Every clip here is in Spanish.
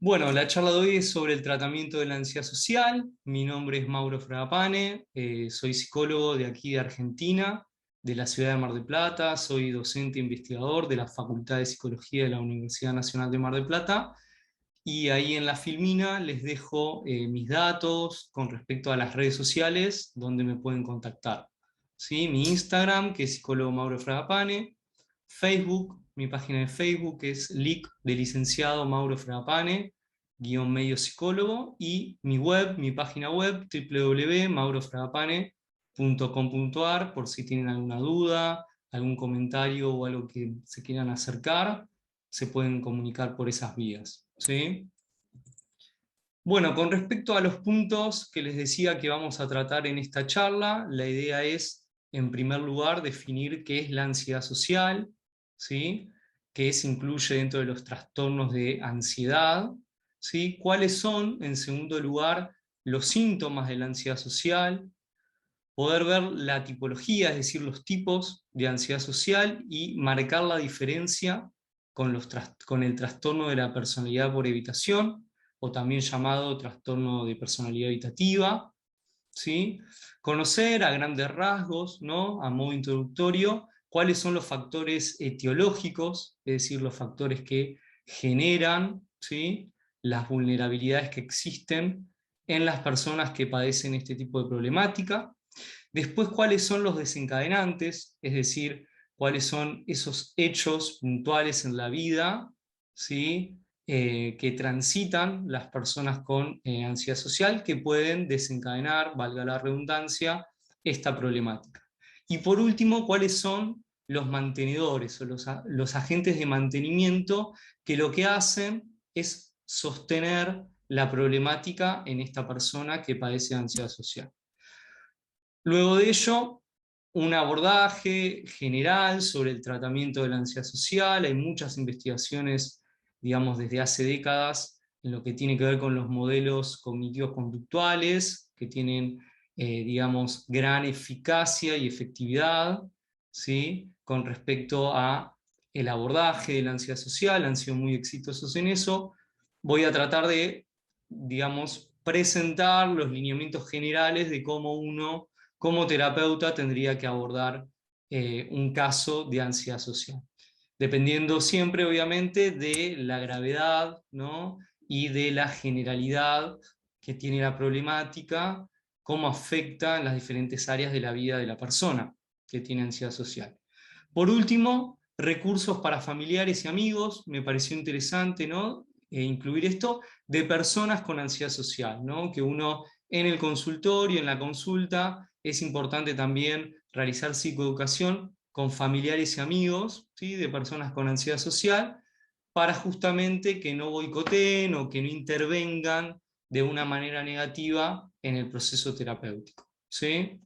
Bueno, la charla de hoy es sobre el tratamiento de la ansiedad social. Mi nombre es Mauro Fragapane, soy psicólogo de aquí de Argentina, de la ciudad de Mar del Plata, soy docente e investigador de la Facultad de Psicología de la Universidad Nacional de Mar del Plata, y ahí en la Filmina les dejo mis datos con respecto a las redes sociales donde me pueden contactar. ¿Sí? Mi Instagram, que es psicólogo Mauro Fragapane, Facebook, mi página de Facebook es lic de licenciado Mauro Fragapane, guión medio psicólogo, y mi web, mi página web, www.maurofragapane.com.ar, por si tienen alguna duda, algún comentario o algo que se quieran acercar, se pueden comunicar por esas vías. ¿Sí? Bueno, con respecto a los puntos que les decía que vamos a tratar en esta charla, la idea es, en primer lugar, definir qué es la ansiedad social, ¿sí? Qué se incluye dentro de los trastornos de ansiedad, ¿sí? Cuáles son, en segundo lugar, los síntomas de la ansiedad social, poder ver la tipología, es decir, los tipos de ansiedad social y marcar la diferencia con el trastorno de la personalidad por evitación, o también llamado trastorno de personalidad evitativa, ¿sí? Conocer a grandes rasgos, ¿no? A modo introductorio, cuáles son los factores etiológicos, es decir, los factores que generan, ¿sí?, las vulnerabilidades que existen en las personas que padecen este tipo de problemática. Después, cuáles son los desencadenantes, es decir, cuáles son esos hechos puntuales en la vida, ¿sí?, que transitan las personas con ansiedad social, que pueden desencadenar, valga la redundancia, esta problemática. Y por último, cuáles son los mantenedores o los agentes de mantenimiento que lo que hacen es sostener la problemática en esta persona que padece ansiedad social. Luego de ello, un abordaje general sobre el tratamiento de la ansiedad social. Hay muchas investigaciones, digamos, desde hace décadas en lo que tiene que ver con los modelos cognitivos conductuales, que tienen, digamos, gran eficacia y efectividad, ¿sí?, con respecto a el abordaje de la ansiedad social. Han sido muy exitosos en eso. Voy a tratar de, digamos, presentar los lineamientos generales de cómo uno, como terapeuta, tendría que abordar un caso de ansiedad social, dependiendo siempre, obviamente, de la gravedad, ¿no?, y de la generalidad que tiene la problemática, cómo afecta en las diferentes áreas de la vida de la persona que tiene ansiedad social. Por último, recursos para familiares y amigos. Me pareció interesante, ¿no?, incluir esto, de personas con ansiedad social, ¿no?, que uno en el consultorio, en la consulta, es importante también realizar psicoeducación con familiares y amigos, ¿sí?, de personas con ansiedad social, para justamente que no boicoteen o que no intervengan de una manera negativa en el proceso terapéutico. ¿Sí?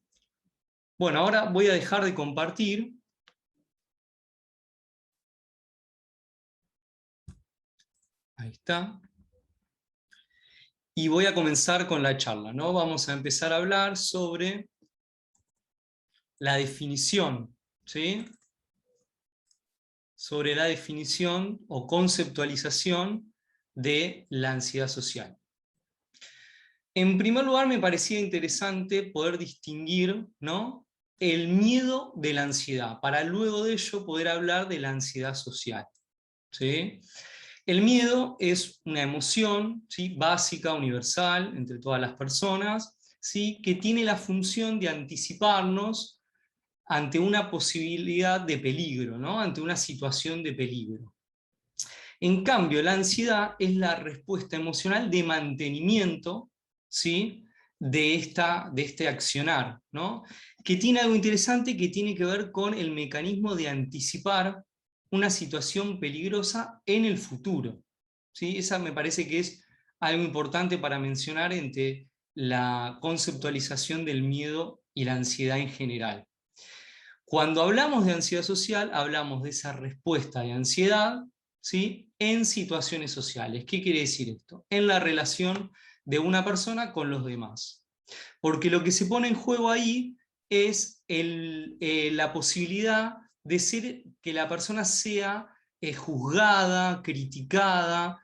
Bueno, ahora voy a dejar de compartir. Ahí está. Y voy a comenzar con la charla, ¿no? Vamos a empezar a hablar sobre la definición, ¿sí?, sobre la definición o conceptualización de la ansiedad social. En primer lugar, me parecía interesante poder distinguir, ¿no?, el miedo de la ansiedad, para luego de ello poder hablar de la ansiedad social, ¿sí? El miedo es una emoción, ¿sí?, básica, universal, entre todas las personas, ¿sí?, que tiene la función de anticiparnos ante una posibilidad de peligro, ¿no?, ante una situación de peligro. En cambio, la ansiedad es la respuesta emocional de mantenimiento, ¿sí?, de este accionar, ¿no?, que tiene algo interesante que tiene que ver con el mecanismo de anticipar una situación peligrosa en el futuro, ¿sí? Esa me parece que es algo importante para mencionar entre la conceptualización del miedo y la ansiedad en general. Cuando hablamos de ansiedad social, hablamos de esa respuesta de ansiedad, ¿sí?, en situaciones sociales. ¿Qué quiere decir esto? En la relación de una persona con los demás. Porque lo que se pone en juego ahí es la posibilidad de que la persona sea juzgada, criticada,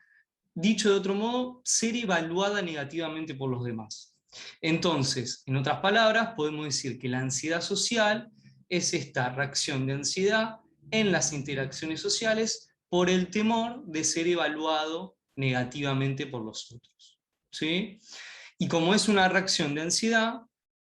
dicho de otro modo, ser evaluada negativamente por los demás. Entonces, en otras palabras, podemos decir que la ansiedad social es esta reacción de ansiedad en las interacciones sociales por el temor de ser evaluado negativamente por los otros. ¿Sí? Y como es una reacción de ansiedad,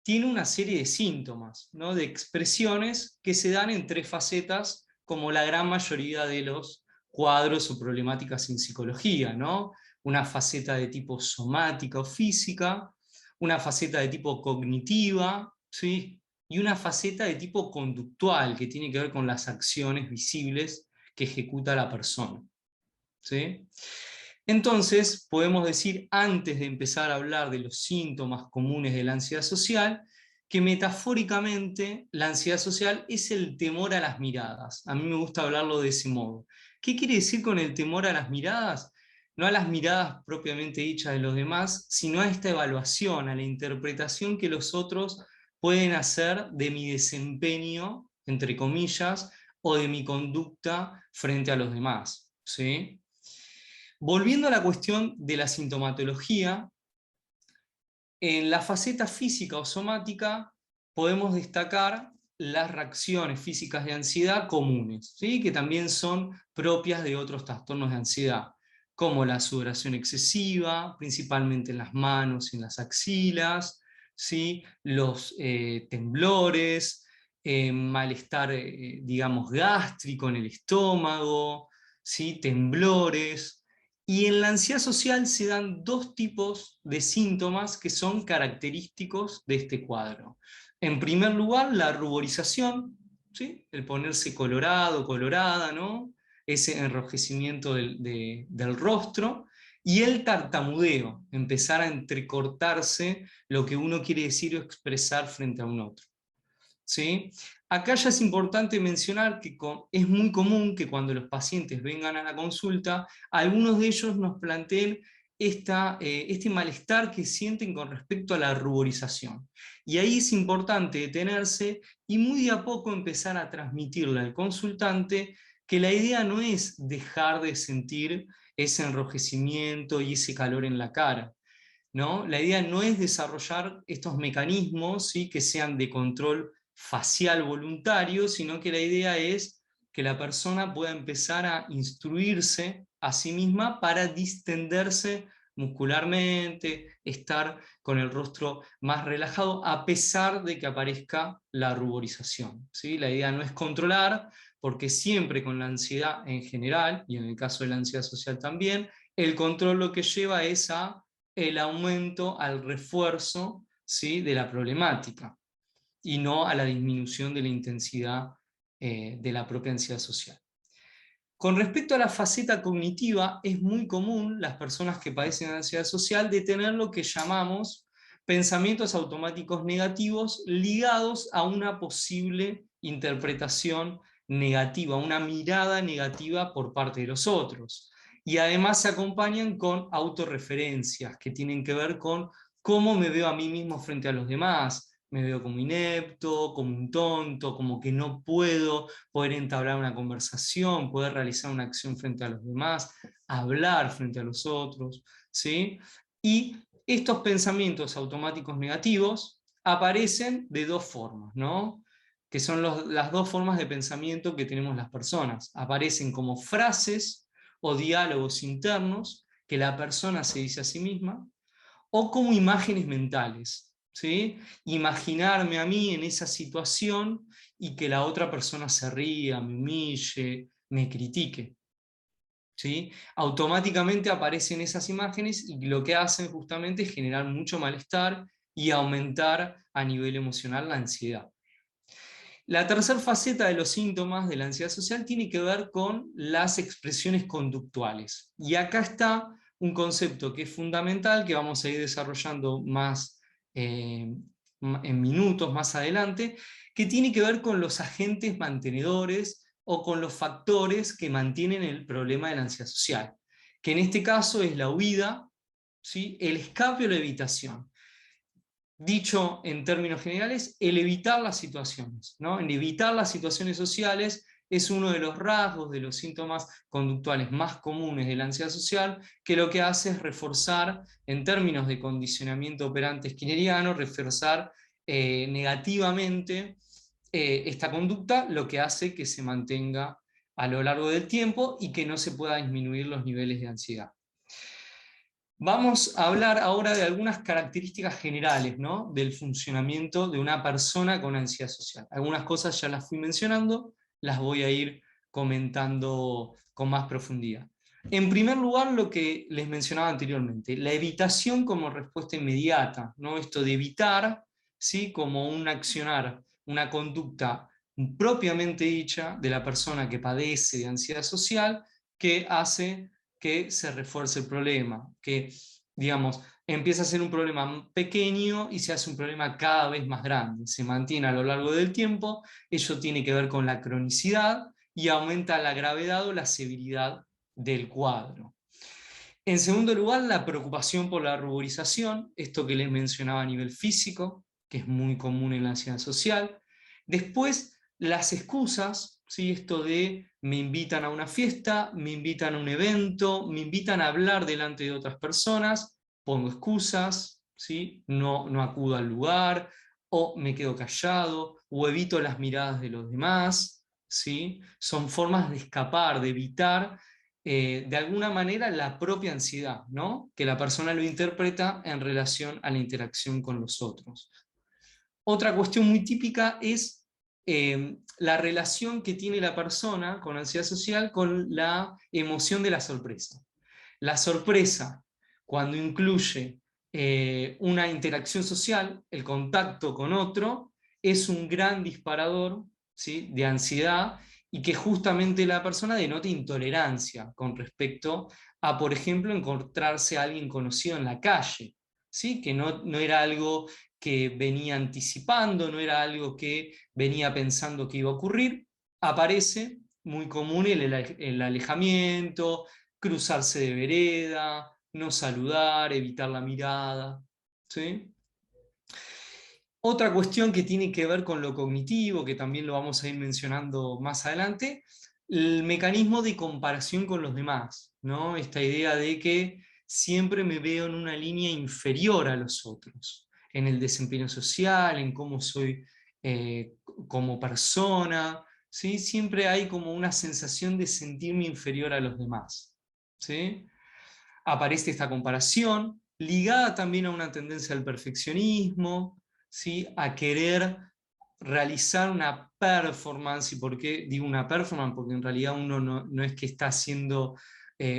tiene una serie de síntomas, ¿no? De expresiones que se dan en 3 facetas, como la gran mayoría de los cuadros o problemáticas en psicología, ¿no? Una faceta de tipo somática o física, una faceta de tipo cognitiva, ¿sí? Y una faceta de tipo conductual, que tiene que ver con las acciones visibles que ejecuta la persona. ¿Sí? Entonces, podemos decir, antes de empezar a hablar de los síntomas comunes de la ansiedad social, que metafóricamente la ansiedad social es el temor a las miradas. A mí me gusta hablarlo de ese modo. ¿Qué quiere decir con el temor a las miradas? No a las miradas propiamente dichas de los demás, sino a esta evaluación, a la interpretación que los otros pueden hacer de mi desempeño, entre comillas, o de mi conducta frente a los demás. ¿Sí? Volviendo a la cuestión de la sintomatología, en la faceta física o somática podemos destacar las reacciones físicas de ansiedad comunes, ¿sí? Que también son propias de otros trastornos de ansiedad, como la sudoración excesiva, principalmente en las manos y en las axilas, ¿sí? Los temblores, malestar, digamos, gástrico en el estómago, ¿sí? Temblores. Y en la ansiedad social se dan 2 tipos de síntomas que son característicos de este cuadro. En primer lugar, la ruborización, ¿sí? El ponerse colorado, colorada, ¿no? Ese enrojecimiento del rostro, y el tartamudeo, empezar a entrecortarse lo que uno quiere decir o expresar frente a un otro. ¿Sí? Acá ya es importante mencionar que es muy común que cuando los pacientes vengan a la consulta, algunos de ellos nos planteen este malestar que sienten con respecto a la ruborización. Y ahí es importante detenerse y muy de a poco empezar a transmitirle al consultante que la idea no es dejar de sentir ese enrojecimiento y ese calor en la cara, ¿no? La idea no es desarrollar estos mecanismos, ¿sí? Que sean de control facial voluntario, sino que la idea es que la persona pueda empezar a instruirse a sí misma para distenderse muscularmente, estar con el rostro más relajado, a pesar de que aparezca la ruborización, ¿sí? La idea no es controlar, porque siempre con la ansiedad en general, y en el caso de la ansiedad social también, el control lo que lleva es a el aumento, al refuerzo, ¿sí? De la problemática, y no a la disminución de la intensidad de la propia ansiedad social. Con respecto a la faceta cognitiva, es muy común las personas que padecen de ansiedad social de tener lo que llamamos pensamientos automáticos negativos ligados a una posible interpretación negativa, una mirada negativa por parte de los otros. Y además se acompañan con autorreferencias que tienen que ver con cómo me veo a mí mismo frente a los demás. Me veo como inepto, como un tonto, como que no puedo poder entablar una conversación, poder realizar una acción frente a los demás, hablar frente a los otros, ¿sí? Y estos pensamientos automáticos negativos aparecen de 2 formas, ¿no? Que son las 2 formas de pensamiento que tenemos las personas. Aparecen como frases o diálogos internos que la persona se dice a sí misma, o como imágenes mentales, ¿sí? Imaginarme a mí en esa situación y que la otra persona se ría, me humille, me critique, ¿sí? Automáticamente aparecen esas imágenes y lo que hacen justamente es generar mucho malestar y aumentar a nivel emocional la ansiedad. La tercera faceta de los síntomas de la ansiedad social tiene que ver con las expresiones conductuales. Y acá está un concepto que es fundamental, que vamos a ir desarrollando más en minutos más adelante, que tiene que ver con los agentes mantenedores o con los factores que mantienen el problema de la ansiedad social, que en este caso es la huida, ¿sí? El escape o la evitación. Dicho en términos generales, el evitar las situaciones, ¿no? En evitar las situaciones sociales es uno de los rasgos, de los síntomas conductuales más comunes de la ansiedad social, que lo que hace es reforzar, en términos de condicionamiento operante skinneriano, reforzar negativamente esta conducta, lo que hace que se mantenga a lo largo del tiempo y que no se pueda disminuir los niveles de ansiedad. Vamos a hablar ahora de algunas características generales, ¿no?, del funcionamiento de una persona con ansiedad social. Algunas cosas ya las fui mencionando, las voy a ir comentando con más profundidad. En primer lugar, lo que les mencionaba anteriormente, la evitación como respuesta inmediata, ¿no? Esto de evitar, ¿sí?, como un accionar, una conducta propiamente dicha de la persona que padece de ansiedad social, que hace que se refuerce el problema, que, digamos, empieza a ser un problema pequeño y se hace un problema cada vez más grande, se mantiene a lo largo del tiempo. Eso tiene que ver con la cronicidad y aumenta la gravedad o la severidad del cuadro. En segundo lugar, la preocupación por la ruborización, esto que les mencionaba a nivel físico, que es muy común en la ansiedad social. Después, las excusas, ¿sí? Esto de me invitan a una fiesta, me invitan a un evento, me invitan a hablar delante de otras personas, pongo excusas, ¿sí? No acudo al lugar, o me quedo callado, o evito las miradas de los demás, ¿sí? Son formas de escapar, de evitar de alguna manera la propia ansiedad, ¿no?, que la persona lo interpreta en relación a la interacción con los otros. Otra cuestión muy típica es la relación que tiene la persona con ansiedad social con la emoción de la sorpresa. La sorpresa, cuando incluye una interacción social, el contacto con otro, es un gran disparador, ¿sí?, de ansiedad, y que justamente la persona denota intolerancia con respecto a, por ejemplo, encontrarse a alguien conocido en la calle, ¿sí?, que no era algo que venía anticipando, no era algo que venía pensando que iba a ocurrir. Aparece muy común el alejamiento, cruzarse de vereda, no saludar, evitar la mirada, ¿sí? Otra cuestión que tiene que ver con lo cognitivo, que también lo vamos a ir mencionando más adelante, el mecanismo de comparación con los demás, ¿no? Esta idea de que siempre me veo en una línea inferior a los otros, en el desempeño social, en cómo soy como persona, ¿sí? Siempre hay como una sensación de sentirme inferior a los demás, ¿sí? Aparece esta comparación, ligada también a una tendencia al perfeccionismo, ¿sí?, a querer realizar una performance. ¿Y por qué digo una performance? Porque en realidad uno no es que está haciendo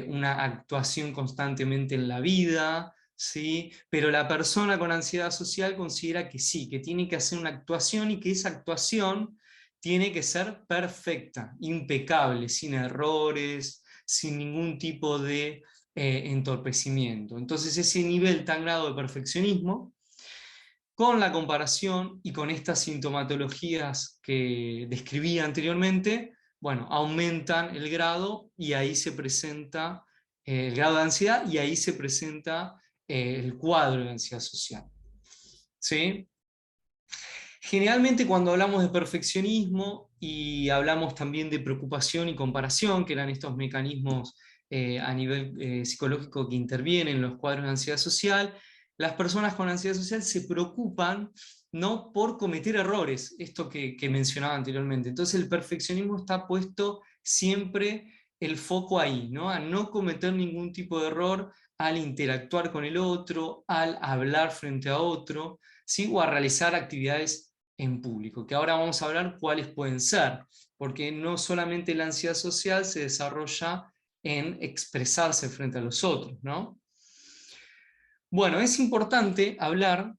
una actuación constantemente en la vida, ¿sí?, pero la persona con ansiedad social considera que sí, que tiene que hacer una actuación y que esa actuación tiene que ser perfecta, impecable, sin errores, sin ningún tipo de entorpecimiento. Entonces ese nivel tan grado de perfeccionismo, con la comparación y con estas sintomatologías que describí anteriormente, bueno, aumentan el grado y ahí se presenta el grado de ansiedad y ahí se presenta el cuadro de ansiedad social, ¿sí? Generalmente cuando hablamos de perfeccionismo y hablamos también de preocupación y comparación, que eran estos mecanismos a nivel psicológico que intervienen en los cuadros de ansiedad social, las personas con ansiedad social se preocupan, ¿no?, por cometer errores, esto que mencionaba anteriormente. Entonces el perfeccionismo está puesto siempre el foco ahí, ¿no?, a no cometer ningún tipo de error al interactuar con el otro, al hablar frente a otro, ¿sí?, o a realizar actividades en público, que ahora vamos a hablar cuáles pueden ser, porque no solamente la ansiedad social se desarrolla en expresarse frente a los otros, ¿no? Bueno, es importante hablar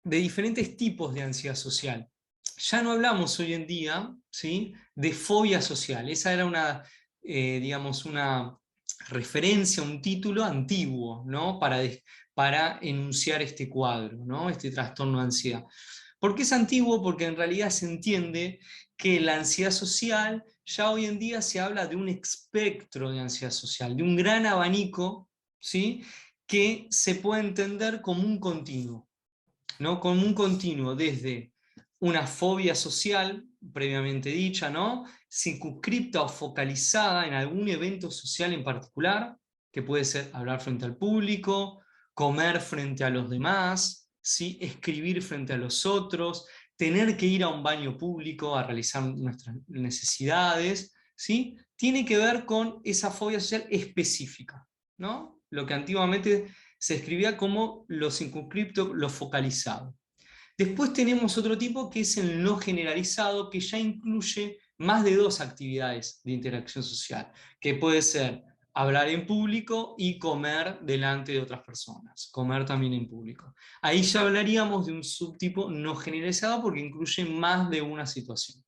de diferentes tipos de ansiedad social. Ya no hablamos hoy en día, ¿sí?, de fobia social. Esa era una, digamos, una referencia, un título antiguo, ¿no?, para enunciar este cuadro, ¿no?, este trastorno de ansiedad. ¿Por qué es antiguo? Porque en realidad se entiende que la ansiedad social, ya hoy en día se habla de un espectro de ansiedad social, de un gran abanico, ¿sí?, que se puede entender como un continuo, ¿no?, como un continuo desde una fobia social, previamente dicha, ¿no? Circunscripta o focalizada en algún evento social en particular, que puede ser hablar frente al público, comer frente a los demás, ¿sí? Escribir frente a los otros, tener que ir a un baño público a realizar nuestras necesidades, ¿sí? Tiene que ver con esa fobia social específica, ¿no? Lo que antiguamente se escribía como lo circunscripto, lo focalizado. Después tenemos otro tipo que es el no generalizado, que ya incluye más de 2 actividades de interacción social, que puede ser hablar en público y comer delante de otras personas, comer también en público. Ahí ya hablaríamos de un subtipo no generalizado porque incluye más de una situación.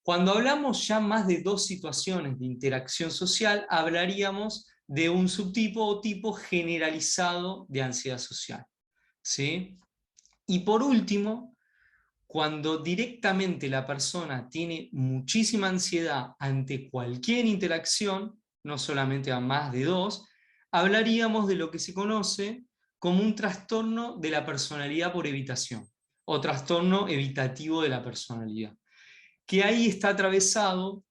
Cuando hablamos ya más de 2 situaciones de interacción social, hablaríamos de un subtipo o tipo generalizado de ansiedad social, ¿sí? Y por último, cuando directamente la persona tiene muchísima ansiedad ante cualquier interacción, no solamente a más de 2, hablaríamos de lo que se conoce como un trastorno de la personalidad por evitación, o trastorno evitativo de la personalidad, que ahí está atravesado,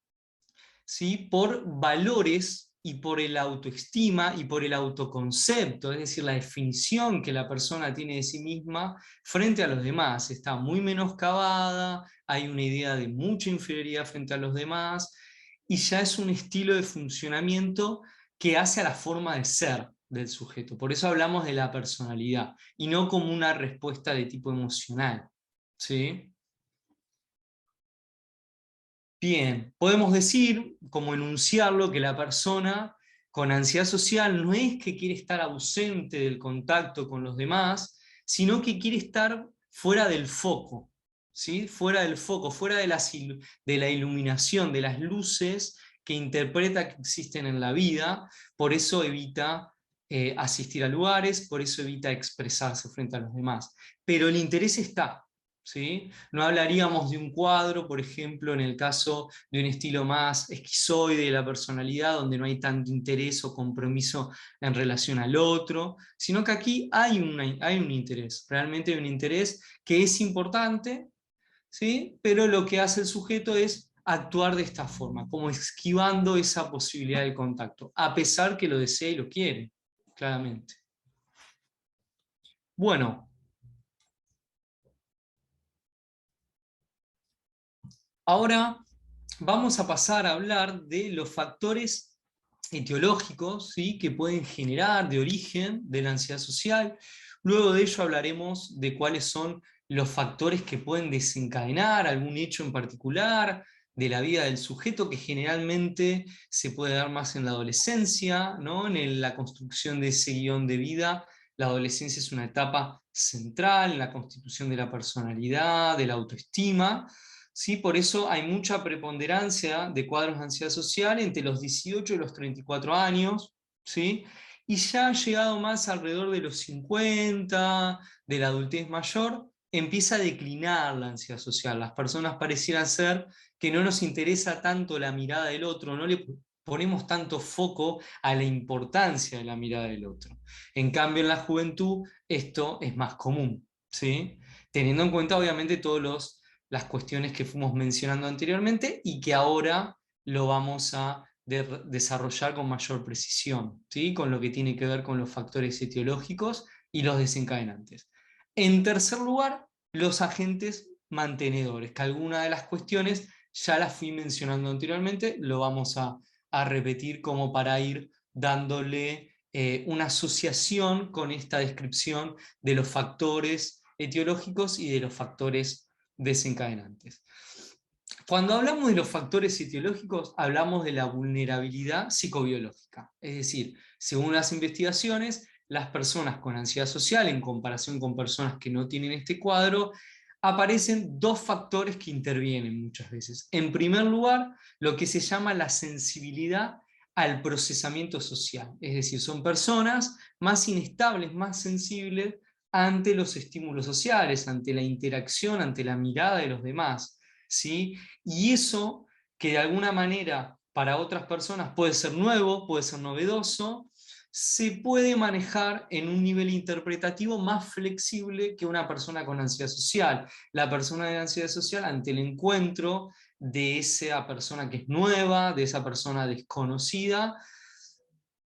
¿sí?, por valores y por el autoestima y por el autoconcepto, es decir, la definición que la persona tiene de sí misma frente a los demás. Está muy menoscabada, hay una idea de mucha inferioridad frente a los demás, y ya es un estilo de funcionamiento que hace a la forma de ser del sujeto. Por eso hablamos de la personalidad, y no como una respuesta de tipo emocional, ¿sí? Bien, podemos decir, como enunciarlo, que la persona con ansiedad social no es que quiere estar ausente del contacto con los demás, sino que quiere estar fuera del foco, ¿sí? Fuera del foco, fuera de la iluminación, de las luces que interpreta que existen en la vida, por eso evita asistir a lugares, por eso evita expresarse frente a los demás. Pero el interés está. ¿Sí? No hablaríamos de un cuadro, por ejemplo, en el caso de un estilo más esquizoide de la personalidad, donde no hay tanto interés o compromiso en relación al otro, sino que aquí hay un interés, realmente hay un interés que es importante, ¿sí? Pero lo que hace el sujeto es actuar de esta forma, como esquivando esa posibilidad de contacto, a pesar que lo desea y lo quiere, claramente. Bueno, ahora vamos a pasar a hablar de los factores etiológicos, ¿sí?, que pueden generar de origen de la ansiedad social. Luego de ello hablaremos de cuáles son los factores que pueden desencadenar algún hecho en particular de la vida del sujeto, que generalmente se puede dar más en la adolescencia, ¿no? En la construcción de ese guión de vida. La adolescencia es una etapa central en la constitución de la personalidad, de la autoestima, ¿sí? Por eso hay mucha preponderancia de cuadros de ansiedad social entre los 18 y los 34 años, ¿sí? Y ya ha llegado más alrededor de los 50, de la adultez mayor, empieza a declinar la ansiedad social. Las personas parecieran ser que no nos interesa tanto la mirada del otro, no le ponemos tanto foco a la importancia de la mirada del otro. En cambio, en la juventud esto es más común, ¿sí? Teniendo en cuenta obviamente todos las cuestiones que fuimos mencionando anteriormente y que ahora lo vamos a desarrollar con mayor precisión, ¿sí?, con lo que tiene que ver con los factores etiológicos y los desencadenantes. En tercer lugar, los agentes mantenedores, que algunas de las cuestiones ya las fui mencionando anteriormente, lo vamos a repetir como para ir dándole una asociación con esta descripción de los factores etiológicos y de los factores desencadenantes. Cuando hablamos de los factores etiológicos, hablamos de la vulnerabilidad psicobiológica. Es decir, según las investigaciones, las personas con ansiedad social, en comparación con personas que no tienen este cuadro, aparecen 2 factores que intervienen muchas veces. En primer lugar, lo que se llama la sensibilidad al procesamiento social. Es decir, son personas más inestables, más sensibles ante los estímulos sociales, ante la interacción, ante la mirada de los demás, ¿sí? Y eso, que de alguna manera para otras personas puede ser nuevo, puede ser novedoso, se puede manejar en un nivel interpretativo más flexible que una persona con ansiedad social. La persona de ansiedad social, ante el encuentro de esa persona que es nueva, de esa persona desconocida,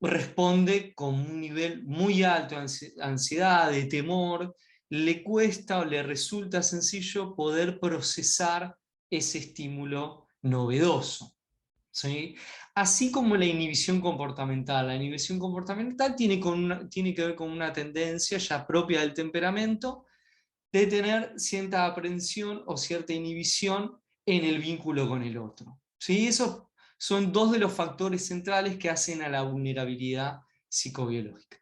responde con un nivel muy alto de ansiedad, de temor, le cuesta o le resulta sencillo poder procesar ese estímulo novedoso. ¿Sí? Así como la inhibición comportamental. La inhibición comportamental tiene que ver con una tendencia ya propia del temperamento de tener cierta aprensión o cierta inhibición en el vínculo con el otro. ¿Sí? Esos son dos de los factores centrales que hacen a la vulnerabilidad psicobiológica.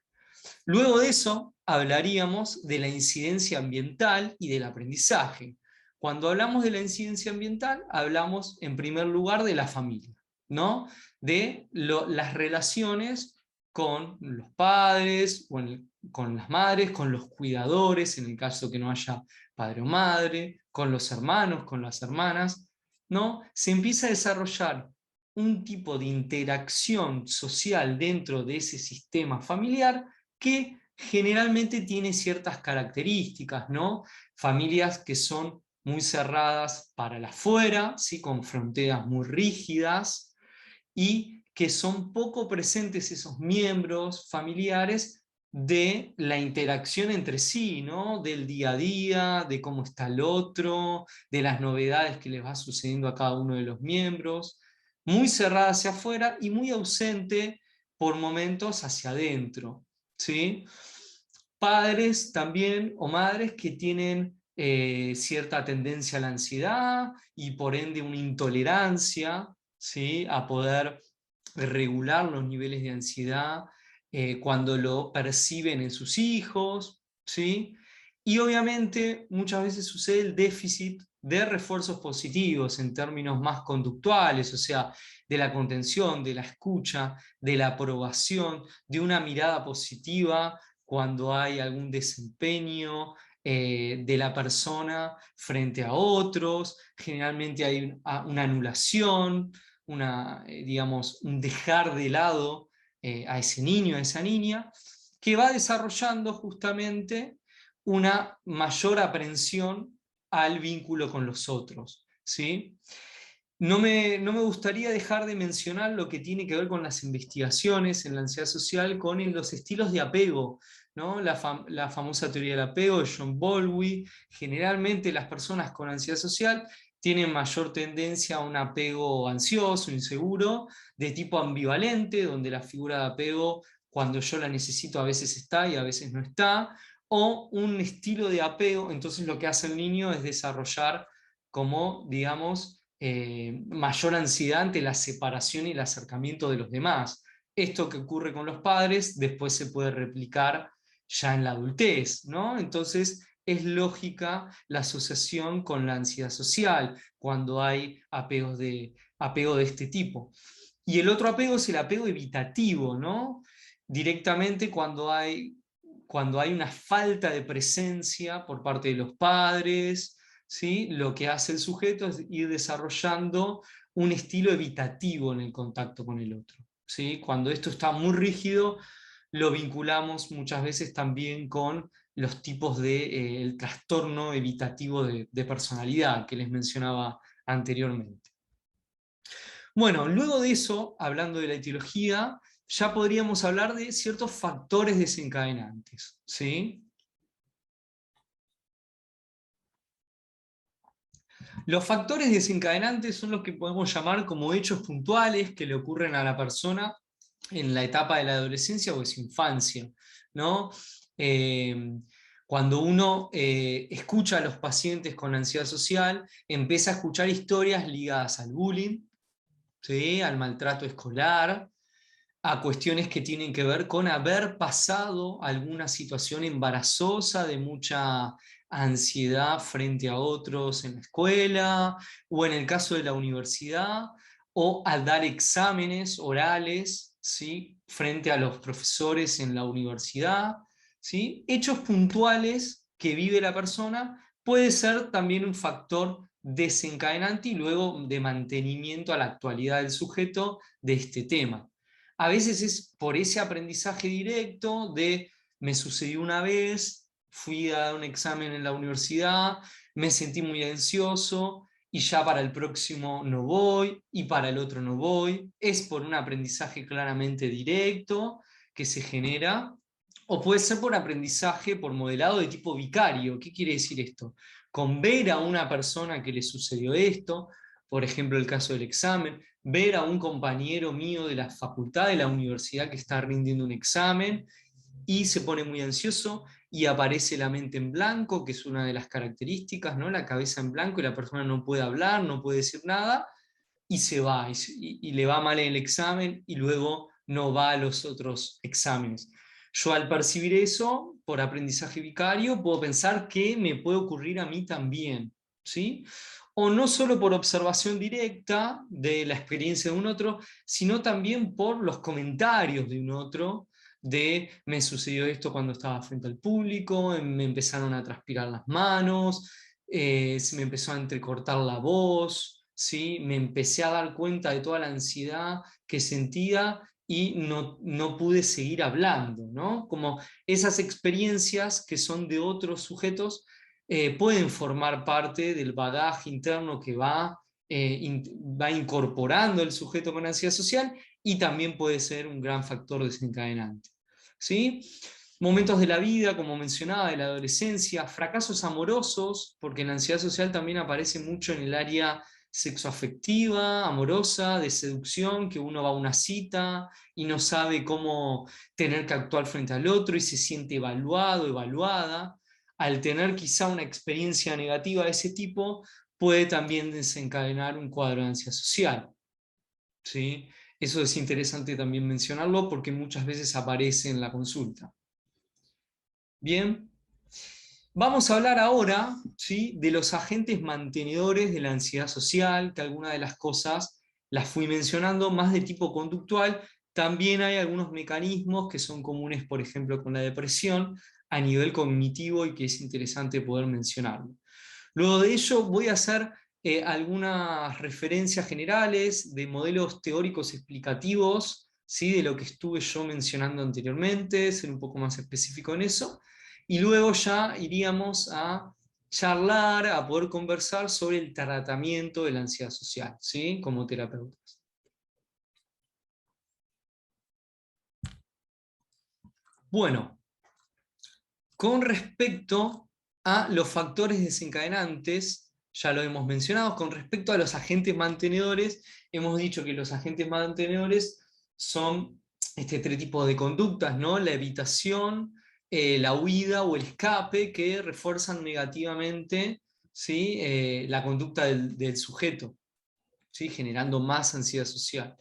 Luego de eso, hablaríamos de la incidencia ambiental y del aprendizaje. Cuando hablamos de la incidencia ambiental, hablamos en primer lugar de la familia, ¿no? De las relaciones con los padres, con las madres, con los cuidadores, en el caso que no haya padre o madre, con los hermanos, con las hermanas, ¿no? Se empieza a desarrollar un tipo de interacción social dentro de ese sistema familiar que generalmente tiene ciertas características, ¿no? Familias que son muy cerradas para el afuera, ¿sí? Con fronteras muy rígidas, y que son poco presentes esos miembros familiares de la interacción entre sí, ¿no? Del día a día, de cómo está el otro, de las novedades que les va sucediendo a cada uno de los miembros, muy cerrada hacia afuera y muy ausente por momentos hacia adentro, ¿sí? Padres también o madres que tienen cierta tendencia a la ansiedad y por ende una intolerancia, ¿sí? A poder regular los niveles de ansiedad cuando lo perciben en sus hijos, ¿sí? Y obviamente muchas veces sucede el déficit de refuerzos positivos en términos más conductuales, o sea, de la contención, de la escucha, de la aprobación, de una mirada positiva cuando hay algún desempeño de la persona frente a otros. Generalmente hay una anulación, digamos, un dejar de lado a ese niño, a esa niña, que va desarrollando justamente una mayor aprensión al vínculo con los otros, ¿sí? No me gustaría dejar de mencionar lo que tiene que ver con las investigaciones en la ansiedad social con los estilos de apego, ¿no? La famosa teoría del apego de John Bowlby. Generalmente las personas con ansiedad social tienen mayor tendencia a un apego ansioso, inseguro, de tipo ambivalente, donde la figura de apego, cuando yo la necesito, a veces está y a veces no está, o un estilo de apego. Entonces lo que hace el niño es desarrollar como, digamos, mayor ansiedad ante la separación y el acercamiento de los demás. Esto que ocurre con los padres después se puede replicar ya en la adultez, ¿no? Entonces es lógica la asociación con la ansiedad social cuando hay apego de este tipo. Y el otro apego es el apego evitativo, ¿no? Directamente cuando hay una falta de presencia por parte de los padres, ¿sí? Lo que hace el sujeto es ir desarrollando un estilo evitativo en el contacto con el otro, ¿sí? Cuando esto está muy rígido, lo vinculamos muchas veces también con los tipos de el trastorno evitativo de personalidad que les mencionaba anteriormente. Bueno, luego de eso, hablando de la etiología, ya podríamos hablar de ciertos factores desencadenantes, ¿sí? Los factores desencadenantes son los que podemos llamar como hechos puntuales que le ocurren a la persona en la etapa de la adolescencia o de su infancia, ¿no? Eh, Cuando uno escucha a los pacientes con ansiedad social, empieza a escuchar historias ligadas al bullying, ¿sí? Al maltrato escolar, a cuestiones que tienen que ver con haber pasado alguna situación embarazosa de mucha ansiedad frente a otros en la escuela, o en el caso de la universidad, o al dar exámenes orales, ¿sí? Frente a los profesores en la universidad, ¿sí? Hechos puntuales que vive la persona puede ser también un factor desencadenante y luego de mantenimiento a la actualidad del sujeto de este tema. A veces es por ese aprendizaje directo de me sucedió una vez, fui a dar un examen en la universidad, me sentí muy ansioso y ya para el próximo no voy y para el otro no voy. Es por un aprendizaje claramente directo que se genera, o puede ser por aprendizaje, por modelado de tipo vicario. ¿Qué quiere decir esto? Con ver a una persona que le sucedió esto, por ejemplo el caso del examen, ver a un compañero mío de la facultad, de la universidad que está rindiendo un examen y se pone muy ansioso y aparece la mente en blanco, que es una de las características, ¿no? La cabeza en blanco y la persona no puede hablar, no puede decir nada y se va y le va mal en el examen y luego no va a los otros exámenes. Yo al percibir eso, por aprendizaje vicario, puedo pensar que me puede ocurrir a mí también, ¿sí? O no solo por observación directa de la experiencia de un otro, sino también por los comentarios de un otro, de me sucedió esto cuando estaba frente al público, me empezaron a transpirar las manos, se me empezó a entrecortar la voz, ¿sí? Me empecé a dar cuenta de toda la ansiedad que sentía y no pude seguir hablando, ¿no? Como esas experiencias que son de otros sujetos pueden formar parte del bagaje interno que va incorporando el sujeto con ansiedad social y también puede ser un gran factor desencadenante, ¿sí? Momentos de la vida, como mencionaba, de la adolescencia, fracasos amorosos, porque la ansiedad social también aparece mucho en el área sexoafectiva, amorosa, de seducción, que uno va a una cita y no sabe cómo tener que actuar frente al otro y se siente evaluado, evaluada. Al tener quizá una experiencia negativa de ese tipo, puede también desencadenar un cuadro de ansiedad social, ¿sí? Eso es interesante también mencionarlo porque muchas veces aparece en la consulta. Bien, vamos a hablar ahora, ¿sí?, de los agentes mantenedores de la ansiedad social, que algunas de las cosas las fui mencionando más de tipo conductual. También hay algunos mecanismos que son comunes, por ejemplo, con la depresión a nivel cognitivo y que es interesante poder mencionarlo. Luego de ello voy a hacer algunas referencias generales de modelos teóricos explicativos, ¿sí?, de lo que estuve yo mencionando anteriormente, ser un poco más específico en eso, y luego ya iríamos a charlar, a poder conversar sobre el tratamiento de la ansiedad social, ¿sí?, como terapeutas. Bueno, con respecto a los factores desencadenantes, ya lo hemos mencionado, con respecto a los agentes mantenedores, hemos dicho que los agentes mantenedores son tres tipos de conductas, ¿no? La evitación, la huida o el escape, que refuerzan negativamente, ¿sí?, la conducta del sujeto, ¿sí?, generando más ansiedad social.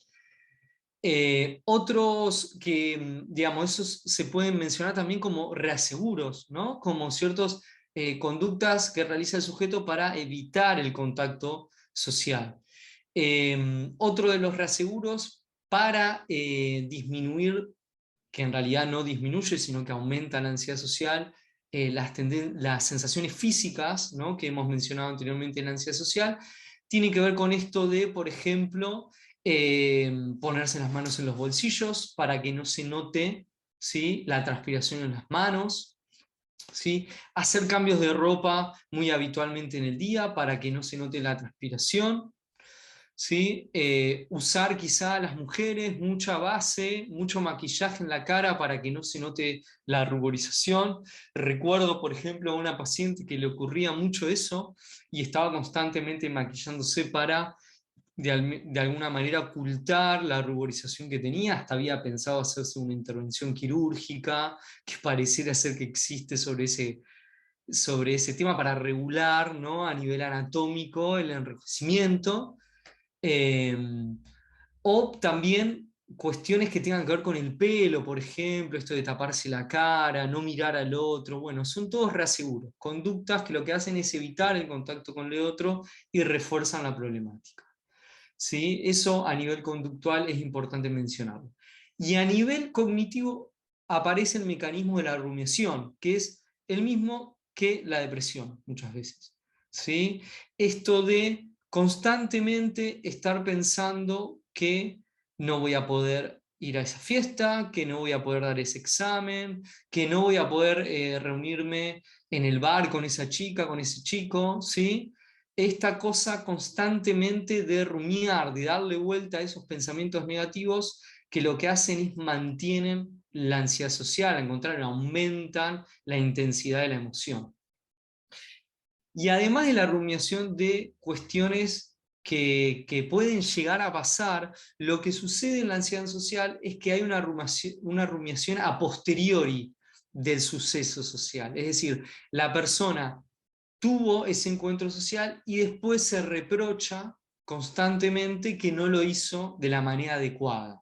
Otros que, digamos, esos se pueden mencionar también como reaseguros, ¿no? Como ciertas conductas que realiza el sujeto para evitar el contacto social. Otro de los reaseguros para disminuir, que en realidad no disminuye, sino que aumenta la ansiedad social, las sensaciones físicas, ¿no?, que hemos mencionado anteriormente en la ansiedad social, tienen que ver con esto de, por ejemplo, ponerse las manos en los bolsillos para que no se note, ¿sí?, la transpiración en las manos, ¿sí?, hacer cambios de ropa muy habitualmente en el día para que no se note la transpiración, ¿sí? Usar quizá a las mujeres mucha base, mucho maquillaje en la cara para que no se note la ruborización. Recuerdo, por ejemplo, a una paciente que le ocurría mucho eso y estaba constantemente maquillándose para de alguna manera ocultar la ruborización que tenía, hasta había pensado hacerse una intervención quirúrgica que pareciera ser que existe sobre ese tema para regular, ¿no?, a nivel anatómico el enrojecimiento. Eh, o también cuestiones que tengan que ver con el pelo, por ejemplo, esto de taparse la cara, no mirar al otro. Bueno, son todos reaseguros, conductas que lo que hacen es evitar el contacto con el otro y refuerzan la problemática, ¿sí? Eso a nivel conductual es importante mencionarlo. Y a nivel cognitivo aparece el mecanismo de la rumiación, que es el mismo que la depresión muchas veces, ¿sí? Esto de constantemente estar pensando que no voy a poder ir a esa fiesta, que no voy a poder dar ese examen, que no voy a poder reunirme en el bar con esa chica, con ese chico, ¿sí? Esta cosa constantemente de rumiar, de darle vuelta a esos pensamientos negativos, que lo que hacen es mantienen la ansiedad social, al contrario, aumentan la intensidad de la emoción. Y además de la rumiación de cuestiones que pueden llegar a pasar, lo que sucede en la ansiedad social es que hay una rumiación a posteriori del suceso social. Es decir, la persona tuvo ese encuentro social y después se reprocha constantemente que no lo hizo de la manera adecuada.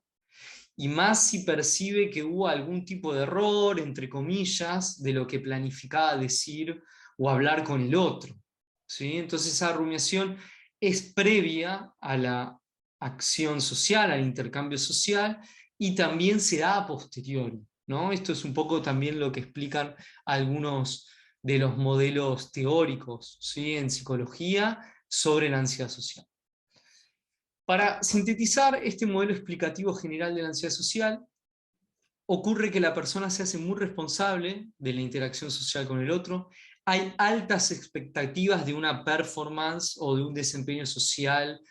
Y más si percibe que hubo algún tipo de error, entre comillas, de lo que planificaba decir o hablar con el otro. ¿Sí? Entonces esa rumiación es previa a la acción social, al intercambio social, y también se da a posteriori, ¿no? Esto es un poco también lo que explican algunos de los modelos teóricos, ¿sí? En psicología sobre la ansiedad social. Para sintetizar este modelo explicativo general de la ansiedad social, ocurre que la persona se hace muy responsable de la interacción social con el otro, hay altas expectativas de una performance o de un desempeño social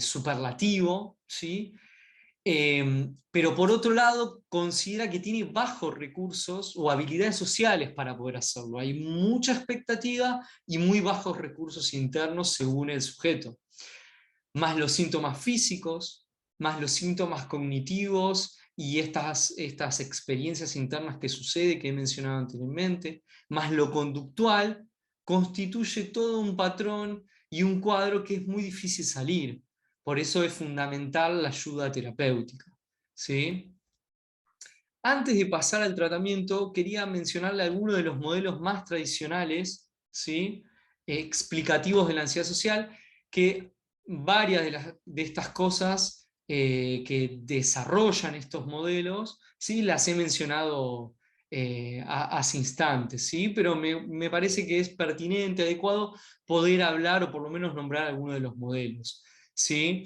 superlativo, ¿sí? Pero por otro lado considera que tiene bajos recursos o habilidades sociales para poder hacerlo. Hay mucha expectativa y muy bajos recursos internos según el sujeto. Más los síntomas físicos, más los síntomas cognitivos y estas experiencias internas que sucede, que he mencionado anteriormente, más lo conductual, constituye todo un patrón y un cuadro que es muy difícil salir. Por eso es fundamental la ayuda terapéutica. ¿Sí? Antes de pasar al tratamiento, quería mencionarle algunos de los modelos más tradicionales, ¿sí? Explicativos de la ansiedad social, que varias de estas cosas que desarrollan estos modelos, ¿sí? Las he mencionado hace instantes, ¿sí? Pero me parece que es pertinente, adecuado poder hablar o por lo menos nombrar algunos de los modelos, ¿sí?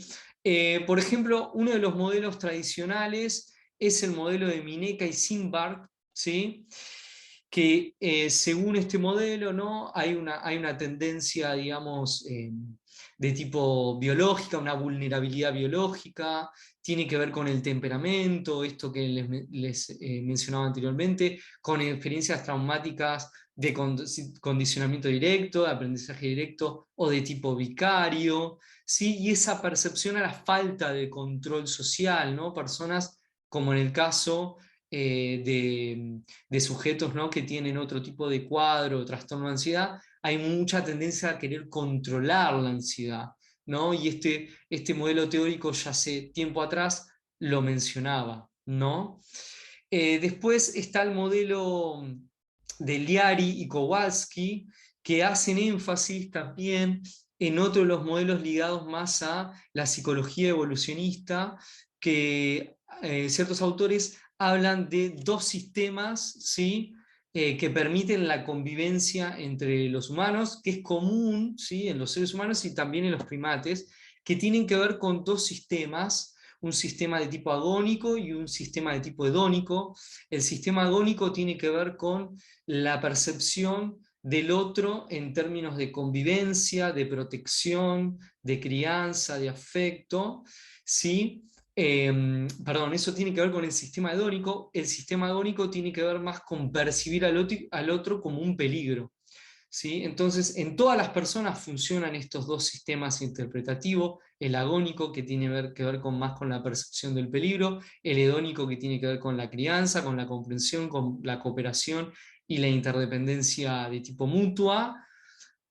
Por ejemplo, uno de los modelos tradicionales es el modelo de Mineka y Simbark, ¿sí? Que según este modelo, ¿no? hay una tendencia, digamos, de tipo biológica, una vulnerabilidad biológica, tiene que ver con el temperamento, esto que les mencionaba anteriormente, con experiencias traumáticas de condicionamiento directo, de aprendizaje directo o de tipo vicario, ¿sí? Y esa percepción a la falta de control social, ¿no? Personas como en el caso de sujetos, ¿no? Que tienen otro tipo de cuadro, trastorno de ansiedad, hay mucha tendencia a querer controlar la ansiedad, ¿no? Y este modelo teórico ya hace tiempo atrás lo mencionaba, ¿no? Después está el modelo de Liari y Kowalski, que hacen énfasis también en otro de los modelos ligados más a la psicología evolucionista, que ciertos autores hablan de dos sistemas, ¿sí? Que permiten la convivencia entre los humanos, que es común, ¿sí? En los seres humanos y también en los primates, que tienen que ver con dos sistemas, un sistema de tipo agónico y un sistema de tipo hedónico. El sistema agónico tiene que ver con la percepción del otro en términos de convivencia, de protección, de crianza, de afecto, ¿sí? Perdón, eso tiene que ver con el sistema hedónico. El sistema agónico tiene que ver más con percibir al otro como un peligro. ¿Sí? Entonces, en todas las personas funcionan estos dos sistemas interpretativos, el agónico que tiene que ver más con la percepción del peligro, el hedónico que tiene que ver con la crianza, con la comprensión, con la cooperación y la interdependencia de tipo mutua.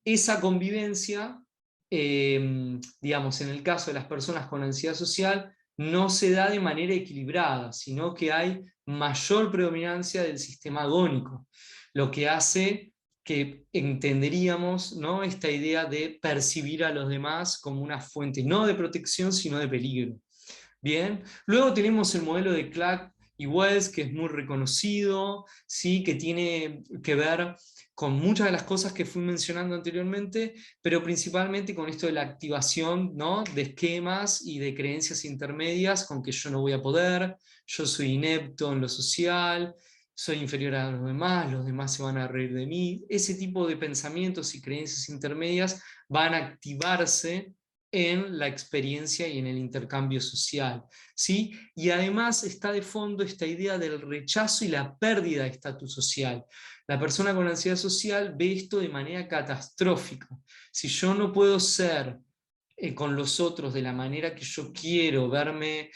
Esa convivencia, digamos, en el caso de las personas con ansiedad social, no se da de manera equilibrada, sino que hay mayor predominancia del sistema agónico, lo que hace que entenderíamos, ¿no? Esta idea de percibir a los demás como una fuente no de protección, sino de peligro. Bien, luego tenemos el modelo de Clark y Wells, que es muy reconocido, ¿sí? Que tiene que ver con muchas de las cosas que fui mencionando anteriormente, pero principalmente con esto de la activación, ¿no? De esquemas y de creencias intermedias con que yo no voy a poder, yo soy inepto en lo social, soy inferior a los demás se van a reír de mí. Ese tipo de pensamientos y creencias intermedias van a activarse en la experiencia y en el intercambio social, ¿sí? Y además está de fondo esta idea del rechazo y la pérdida de estatus social. La persona con ansiedad social ve esto de manera catastrófica. Si yo no puedo ser con los otros de la manera que yo quiero, verme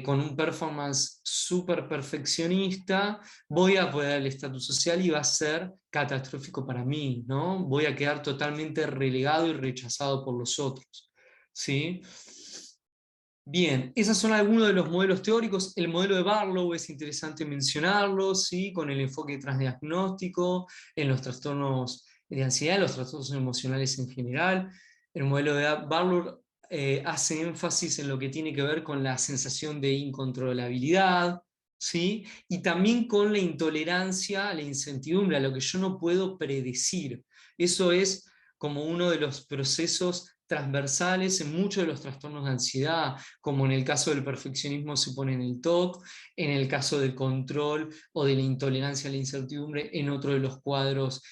con un performance súper perfeccionista, voy a poder el estatus social y va a ser catastrófico para mí, ¿no? Voy a quedar totalmente relegado y rechazado por los otros, ¿sí? Bien, esos son algunos de los modelos teóricos. El modelo de Barlow es interesante mencionarlo, ¿sí? Con el enfoque transdiagnóstico en los trastornos de ansiedad, los trastornos emocionales en general. El modelo de Barlow hace énfasis en lo que tiene que ver con la sensación de incontrolabilidad, ¿sí? Y también con la intolerancia a la incertidumbre, a lo que yo no puedo predecir. Eso es como uno de los procesos transversales en muchos de los trastornos de ansiedad, como en el caso del perfeccionismo se pone en el TOC, en el caso del control o de la intolerancia a la incertidumbre, en otro de los cuadros,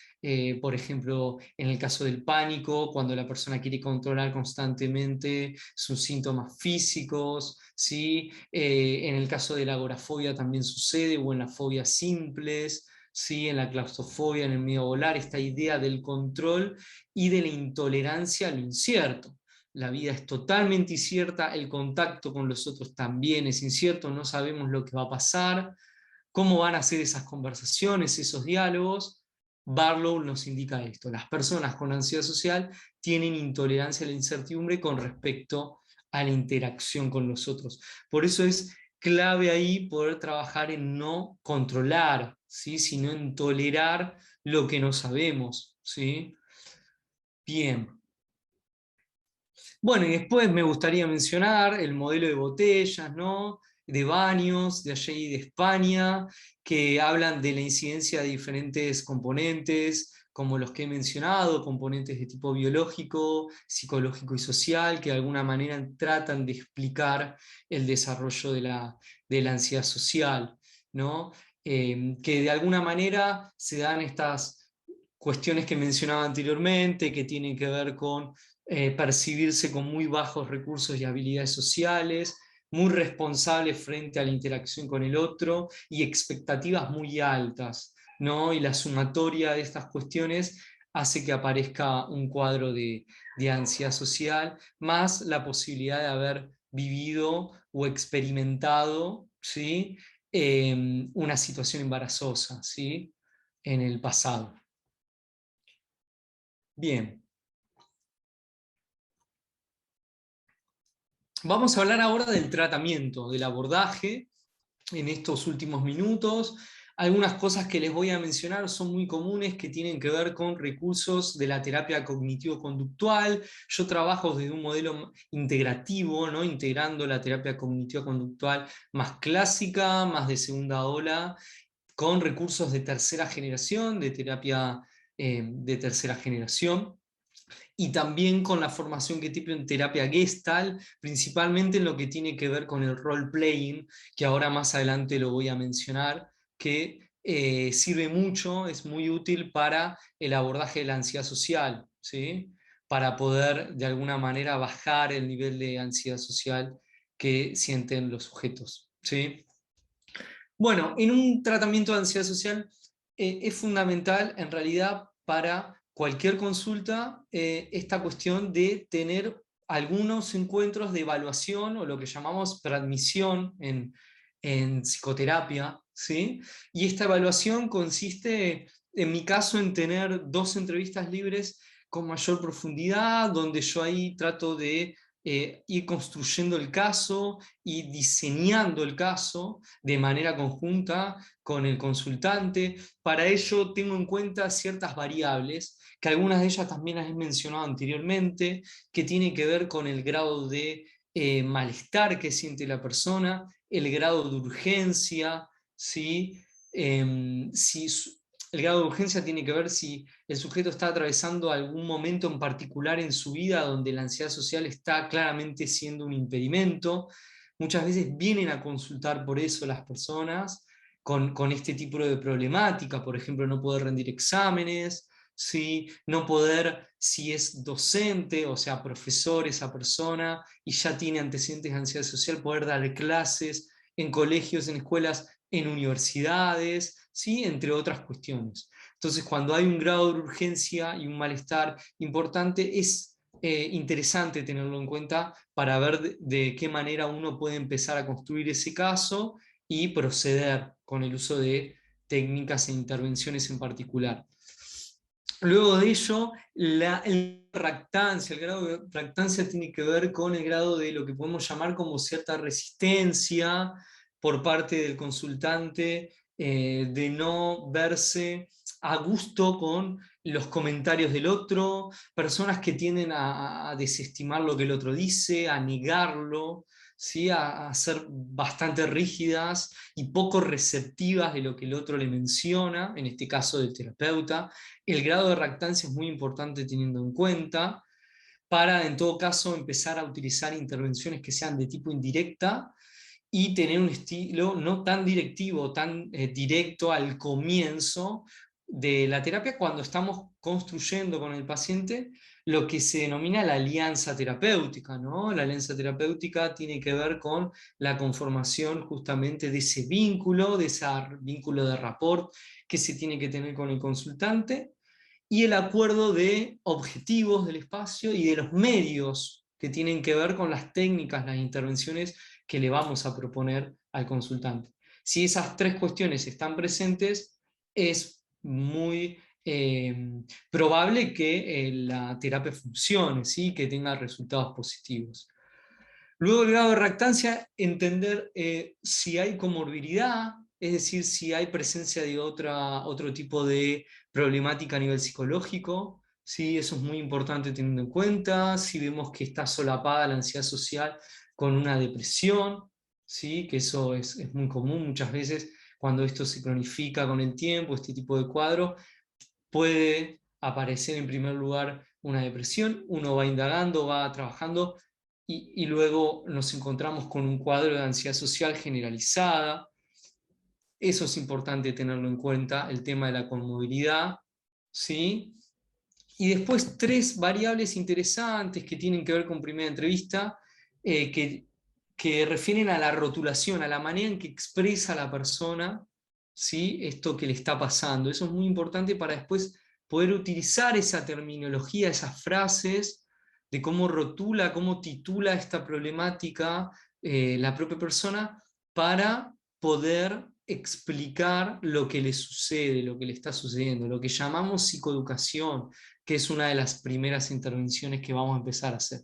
por ejemplo, en el caso del pánico, cuando la persona quiere controlar constantemente sus síntomas físicos, ¿sí? En el caso de la agorafobia también sucede, o en las fobias simples, ¿sí? En la claustrofobia, en el miedo a volar, esta idea del control y de la intolerancia a lo incierto. La vida es totalmente incierta, el contacto con los otros también es incierto, no sabemos lo que va a pasar, cómo van a ser esas conversaciones, esos diálogos. Barlow nos indica esto: las personas con ansiedad social tienen intolerancia a la incertidumbre con respecto a la interacción con los otros. Por eso es clave ahí poder trabajar en no controlar, ¿sí? Sino en tolerar lo que no sabemos, ¿sí? Bien. Bueno, y después me gustaría mencionar el modelo de botellas, ¿no? De baños, de allí de España, que hablan de la incidencia de diferentes componentes, como los que he mencionado, componentes de tipo biológico, psicológico y social, que de alguna manera tratan de explicar el desarrollo de la ansiedad social, ¿no? Que de alguna manera se dan estas cuestiones que mencionaba anteriormente, que tienen que ver con percibirse con muy bajos recursos y habilidades sociales, muy responsables frente a la interacción con el otro y expectativas muy altas, ¿no? Y la sumatoria de estas cuestiones hace que aparezca un cuadro de ansiedad social, más la posibilidad de haber vivido o experimentado, ¿sí? Una situación embarazosa, ¿sí? En el pasado. Bien. Vamos a hablar ahora del tratamiento, del abordaje en estos últimos minutos. Algunas cosas que les voy a mencionar son muy comunes, que tienen que ver con recursos de la terapia cognitivo-conductual. Yo trabajo desde un modelo integrativo, ¿no? Integrando la terapia cognitivo-conductual más clásica, más de segunda ola, con recursos de tercera generación, de terapia de tercera generación, y también con la formación que tipo en terapia Gestalt, principalmente en lo que tiene que ver con el role-playing, que ahora más adelante lo voy a mencionar, que sirve mucho, es muy útil para el abordaje de la ansiedad social, ¿sí? Para poder de alguna manera bajar el nivel de ansiedad social que sienten los sujetos, ¿sí? Bueno, en un tratamiento de ansiedad social es fundamental en realidad para cualquier consulta esta cuestión de tener algunos encuentros de evaluación o lo que llamamos preadmisión en psicoterapia, ¿sí? Y esta evaluación consiste, en mi caso, en tener 2 entrevistas libres con mayor profundidad, donde yo ahí trato de ir construyendo el caso y diseñando el caso de manera conjunta con el consultante. Para ello tengo en cuenta ciertas variables, que algunas de ellas también las he mencionado anteriormente, que tienen que ver con el grado de malestar que siente la persona, el grado de urgencia, ¿sí? El grado de urgencia tiene que ver si el sujeto está atravesando algún momento en particular en su vida donde la ansiedad social está claramente siendo un impedimento. Muchas veces vienen a consultar por eso las personas con este tipo de problemática, por ejemplo, no poder rendir exámenes, ¿sí? No poder, si es docente, o sea, profesor esa persona, y ya tiene antecedentes de ansiedad social, poder dar clases en colegios, en escuelas, en universidades, ¿sí? Entre otras cuestiones. Entonces, cuando hay un grado de urgencia y un malestar importante, es interesante tenerlo en cuenta para ver de qué manera uno puede empezar a construir ese caso y proceder con el uso de técnicas e intervenciones en particular. Luego de ello, el grado de reactancia tiene que ver con el grado de lo que podemos llamar como cierta resistencia por parte del consultante, de no verse a gusto con los comentarios del otro, personas que tienden a desestimar lo que el otro dice, a negarlo, ¿sí? A ser bastante rígidas y poco receptivas de lo que el otro le menciona, en este caso del terapeuta. El grado de reactancia es muy importante teniendo en cuenta para, en todo caso, empezar a utilizar intervenciones que sean de tipo indirecta y tener un estilo no tan directivo, tan directo al comienzo de la terapia cuando estamos construyendo con el paciente lo que se denomina la alianza terapéutica, ¿no? La alianza terapéutica tiene que ver con la conformación justamente de ese vínculo de rapport que se tiene que tener con el consultante y el acuerdo de objetivos del espacio y de los medios que tienen que ver con las técnicas, las intervenciones que le vamos a proponer al consultante. Si esas tres cuestiones están presentes, es muy probable que la terapia funcione, ¿sí? Que tenga resultados positivos. Luego el grado de reactancia, entender si hay comorbilidad, es decir, si hay presencia de otro tipo de problemática a nivel psicológico, ¿sí? Eso es muy importante teniendo en cuenta, si vemos que está solapada la ansiedad social con una depresión, ¿sí? Que eso es muy común muchas veces cuando esto se cronifica con el tiempo, este tipo de cuadro, puede aparecer en primer lugar una depresión, uno va indagando, va trabajando y luego nos encontramos con un cuadro de ansiedad social generalizada. Eso es importante tenerlo en cuenta, el tema de la conmovilidad, ¿sí? Y después tres variables interesantes que tienen que ver con primera entrevista, que refieren a la rotulación, a la manera en que expresa la persona, ¿sí? Esto que le está pasando. Eso es muy importante para después poder utilizar esa terminología, esas frases, de cómo rotula, cómo titula esta problemática la propia persona, para poder explicar lo que le sucede, lo que le está sucediendo, lo que llamamos psicoeducación, que es una de las primeras intervenciones que vamos a empezar a hacer.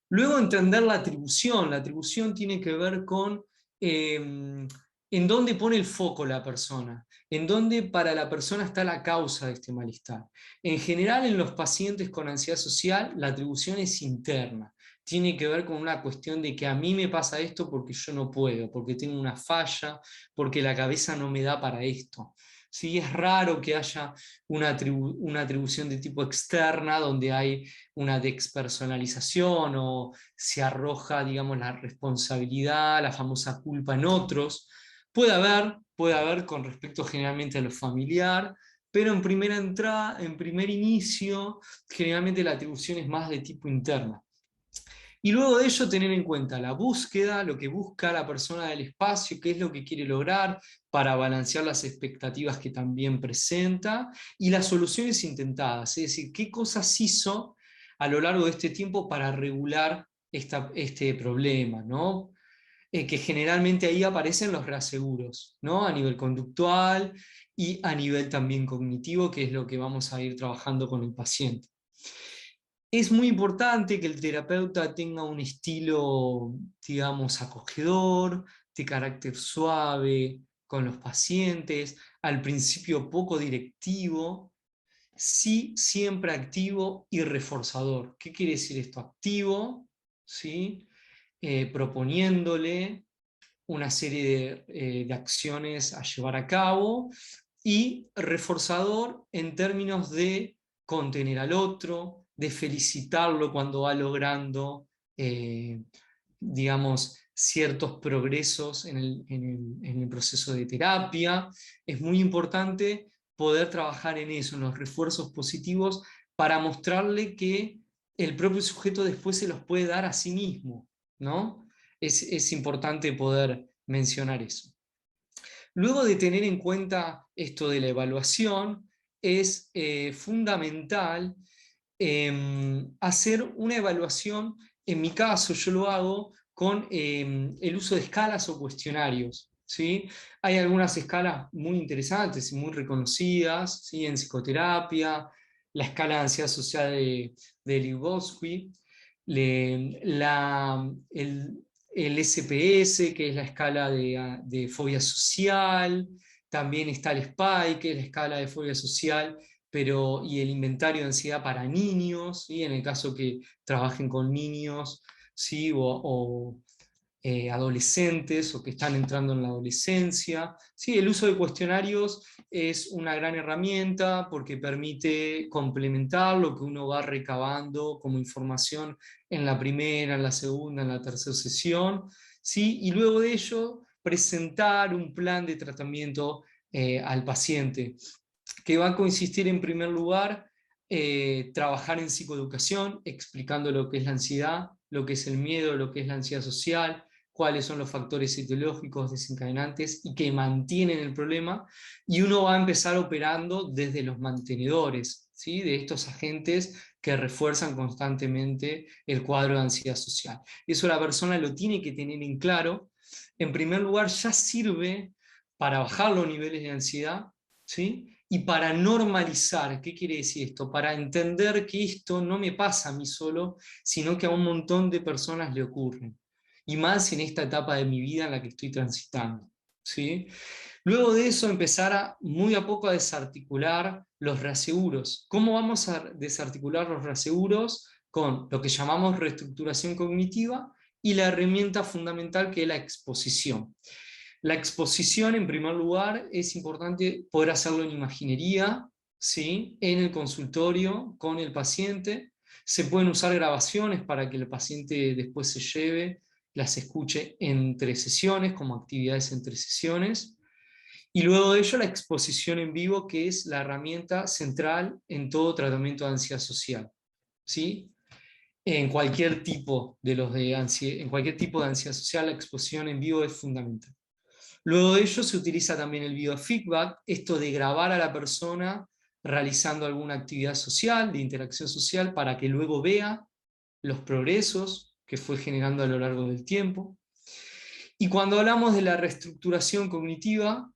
Luego entender la atribución. La atribución tiene que ver con en dónde pone el foco la persona, en dónde para la persona está la causa de este malestar. En general, en los pacientes con ansiedad social, la atribución es interna. Tiene que ver con una cuestión de que a mí me pasa esto porque yo no puedo, porque tengo una falla, porque la cabeza no me da para esto. ¿Sí? Es raro que haya una atribución de tipo externa, donde hay una despersonalización o se arroja, digamos, la responsabilidad, la famosa culpa en otros. Puede haber con respecto generalmente a lo familiar, pero en primera entrada, en primer inicio, generalmente la atribución es más de tipo interna. Y luego de ello tener en cuenta la búsqueda, lo que busca la persona del espacio, qué es lo que quiere lograr para balancear las expectativas que también presenta, y las soluciones intentadas, es decir, qué cosas hizo a lo largo de este tiempo para regular este problema, ¿no? Que generalmente ahí aparecen los reaseguros, ¿no? A nivel conductual y a nivel también cognitivo, que es lo que vamos a ir trabajando con el paciente. Es muy importante que el terapeuta tenga un estilo, digamos, acogedor, de carácter suave con los pacientes, al principio poco directivo, sí siempre activo y reforzador. ¿Qué quiere decir esto? Activo, ¿sí? Proponiéndole, una serie de acciones a llevar a cabo, y reforzador en términos de contener al otro, de felicitarlo cuando va logrando, digamos, ciertos progresos en el proceso de terapia. Es muy importante poder trabajar en eso, en los refuerzos positivos, para mostrarle que el propio sujeto después se los puede dar a sí mismo, ¿no? Es importante poder mencionar eso. Luego de tener en cuenta esto de la evaluación, es fundamental hacer una evaluación. En mi caso yo lo hago con el uso de escalas o cuestionarios, ¿sí? Hay algunas escalas muy interesantes y muy reconocidas, ¿sí? En psicoterapia, la escala de ansiedad social de Vygotsky, el SPS, que es la escala de fobia social. También está el SPY, que es la escala de fobia social, y el inventario de ansiedad para niños, ¿sí? En el caso que trabajen con niños, ¿sí? o adolescentes, o que están entrando en la adolescencia. Sí, el uso de cuestionarios es una gran herramienta porque permite complementar lo que uno va recabando como información en la primera, en la segunda, en la tercera sesión, ¿sí? Y luego de ello presentar un plan de tratamiento al paciente, que va a consistir en primer lugar trabajar en psicoeducación, explicando lo que es la ansiedad, lo que es el miedo, lo que es la ansiedad social, cuáles son los factores etiológicos desencadenantes y que mantienen el problema, y uno va a empezar operando desde los mantenedores, ¿sí? De estos agentes que refuerzan constantemente el cuadro de ansiedad social. Eso la persona lo tiene que tener en claro. En primer lugar, ya sirve para bajar los niveles de ansiedad, ¿sí? Y para normalizar. ¿Qué quiere decir esto? Para entender que esto no me pasa a mí solo, sino que a un montón de personas le ocurren. Y más en esta etapa de mi vida en la que estoy transitando, ¿sí? Luego de eso empezar muy a poco a desarticular los reaseguros. ¿Cómo vamos a desarticular los reaseguros? Con lo que llamamos reestructuración cognitiva y la herramienta fundamental, que es la exposición. La exposición, en primer lugar, es importante poder hacerlo en imaginería, ¿sí? En el consultorio, con el paciente. Se pueden usar grabaciones para que el paciente después se lleve, las escuche entre sesiones, como actividades entre sesiones. Y luego de ello, la exposición en vivo, que es la herramienta central en todo tratamiento de ansiedad social, ¿sí? En cualquier tipo en cualquier tipo de ansiedad social, la exposición en vivo es fundamental. Luego de ello se utiliza también el biofeedback, esto de grabar a la persona realizando alguna actividad social, de interacción social, para que luego vea los progresos que fue generando a lo largo del tiempo. Y cuando hablamos de la reestructuración cognitiva,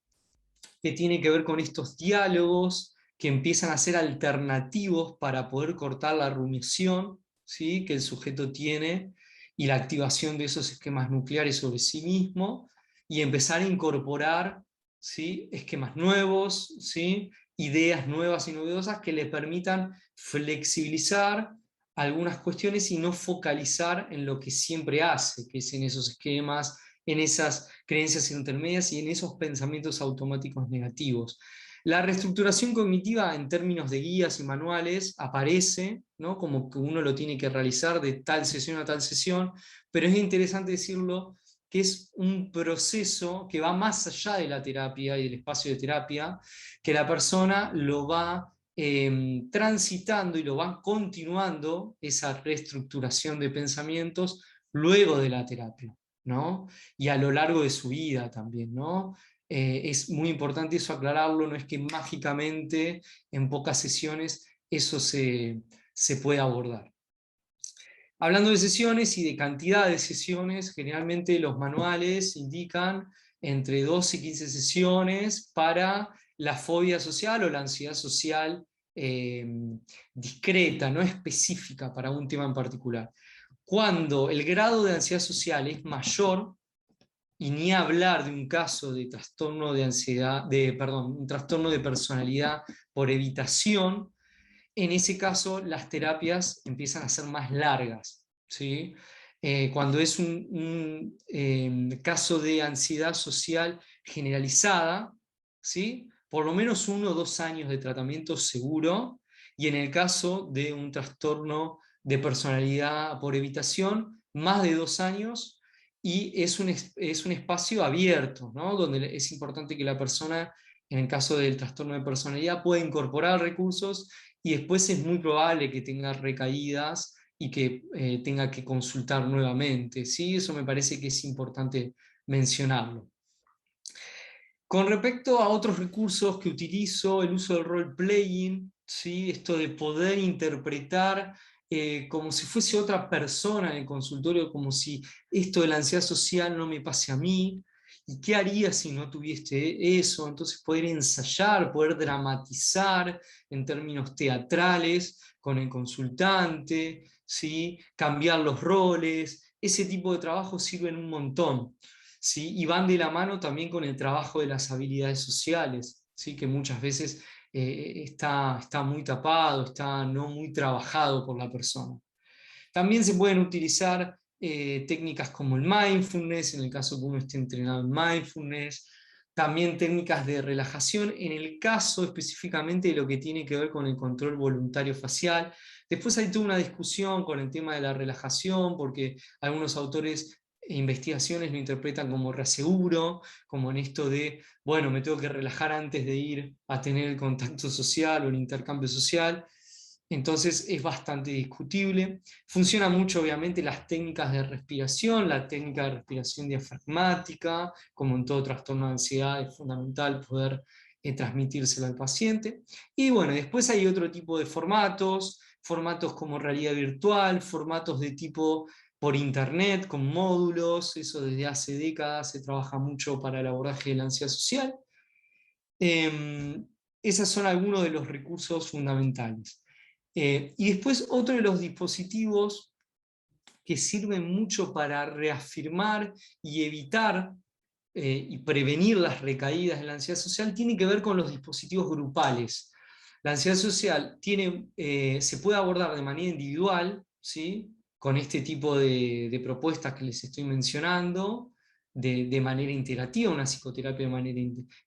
que tiene que ver con estos diálogos que empiezan a ser alternativos para poder cortar la rumiación, ¿sí? Que el sujeto tiene, y la activación de esos esquemas nucleares sobre sí mismo, y empezar a incorporar, ¿sí? Esquemas nuevos, ¿sí? Ideas nuevas y novedosas que le permitan flexibilizar algunas cuestiones y no focalizar en lo que siempre hace, que es en esos esquemas, en esas creencias intermedias y en esos pensamientos automáticos negativos. La reestructuración cognitiva, en términos de guías y manuales, aparece, ¿no? Como que uno lo tiene que realizar de tal sesión a tal sesión, pero es interesante decirlo que es un proceso que va más allá de la terapia y del espacio de terapia, que la persona lo va transitando y lo va continuando, esa reestructuración de pensamientos, luego de la terapia, ¿no? Y a lo largo de su vida también, ¿no? Es muy importante eso aclararlo, no es que mágicamente en pocas sesiones eso se puede abordar. Hablando de sesiones y de cantidad de sesiones, generalmente los manuales indican entre 12 y 15 sesiones para la fobia social o la ansiedad social discreta, no específica para un tema en particular. Cuando el grado de ansiedad social es mayor, y ni hablar de un caso de trastorno de ansiedad, un trastorno de personalidad por evitación, en ese caso las terapias empiezan a ser más largas, ¿sí? Cuando es un caso de ansiedad social generalizada, ¿sí? Por lo menos 1 o 2 años de tratamiento seguro, y en el caso de un trastorno de personalidad por evitación, más de 2 años, y es un espacio abierto, ¿no? Donde es importante que la persona, en el caso del trastorno de personalidad, pueda incorporar recursos, y después es muy probable que tenga recaídas y que tenga que consultar nuevamente, ¿sí? Eso me parece que es importante mencionarlo. Con respecto a otros recursos que utilizo, el uso del role-playing, ¿sí? Esto de poder interpretar como si fuese otra persona en el consultorio, como si esto de la ansiedad social no me pase a mí, y qué haría si no tuviese eso. Entonces poder ensayar, poder dramatizar en términos teatrales con el consultante, ¿sí? Cambiar los roles, ese tipo de trabajo sirven un montón. ¿Sí? Y van de la mano también con el trabajo de las habilidades sociales, ¿sí? Que muchas veces está muy tapado, está no muy trabajado por la persona. También se pueden utilizar técnicas como el mindfulness, en el caso que uno esté entrenado en mindfulness, también técnicas de relajación, en el caso específicamente de lo que tiene que ver con el control voluntario facial. Después hay toda una discusión con el tema de la relajación, porque algunos autores e investigaciones lo interpretan como reaseguro, como en esto de, bueno, me tengo que relajar antes de ir a tener el contacto social o el intercambio social. Entonces es bastante discutible. Funciona mucho, obviamente, las técnicas de respiración, la técnica de respiración diafragmática, como en todo trastorno de ansiedad, es fundamental poder transmitírselo al paciente. Y bueno, después hay otro tipo de formatos, formatos como realidad virtual, formatos de tipo por internet, con módulos, eso desde hace décadas se trabaja mucho para el abordaje de la ansiedad social. Esos son algunos de los recursos fundamentales. Y después otro de los dispositivos que sirven mucho para reafirmar y evitar y prevenir las recaídas de la ansiedad social tiene que ver con los dispositivos grupales. La ansiedad social se puede abordar de manera individual, ¿sí? Con este tipo de propuestas que les estoy mencionando, de manera integrativa, una psicoterapia de manera